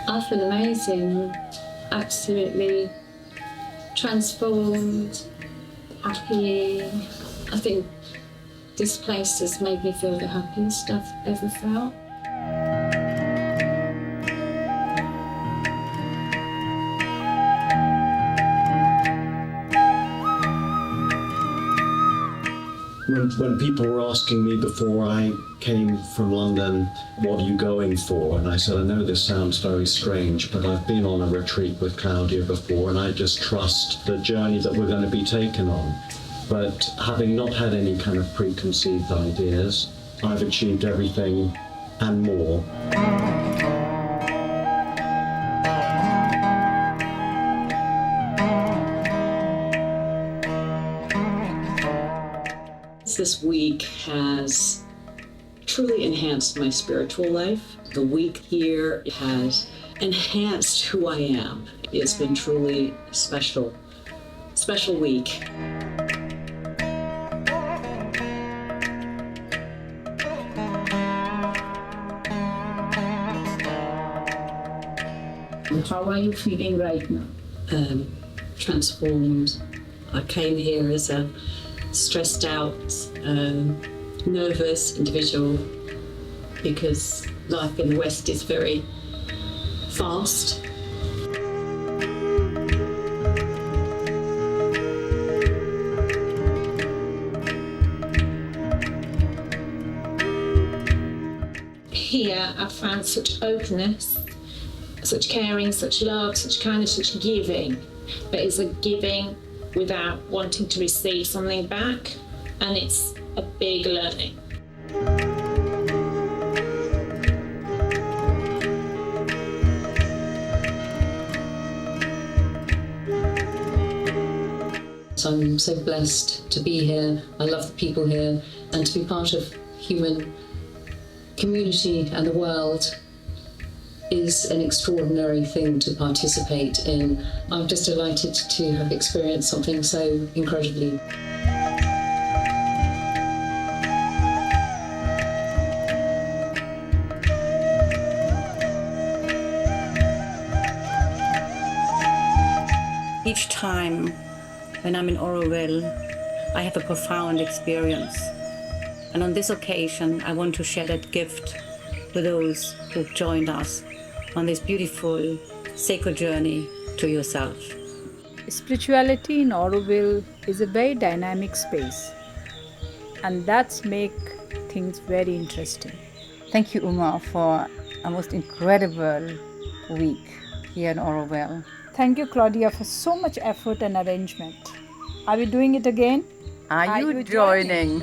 I feel amazing, absolutely transformed, happy. I think this place has made me feel the happiest I've ever felt. When people were asking me before I came from London, what are you going for? And I said, I know this sounds very strange, but I've been on a retreat with Claudia before, and I just trust the journey that we're going to be taken on. But having not had any kind of preconceived ideas, I've achieved everything and more. This week has truly enhanced my spiritual life. The week here has enhanced who I am. It's been truly a special week. How are you feeling right now? Transformed. I came here as a stressed out, nervous individual because life in the West is very fast. Here I found such openness, such caring, such love, such kindness, such giving. But it's a giving without wanting to receive something back, and it's a big learning. So I'm so blessed to be here. I love the people here, and to be part of human community and the world is an extraordinary thing to participate in. I'm just delighted to have experienced something so incredibly. Each time when I'm in Auroville, I have a profound experience. And on this occasion, I want to share that gift with those who've joined us on this beautiful, sacred journey to yourself. Spirituality in Auroville is a very dynamic space, and that's make things very interesting. Thank you, Uma, for a most incredible week here in Auroville. Thank you, Claudia, for so much effort and arrangement. Are we doing it again? Are you joining?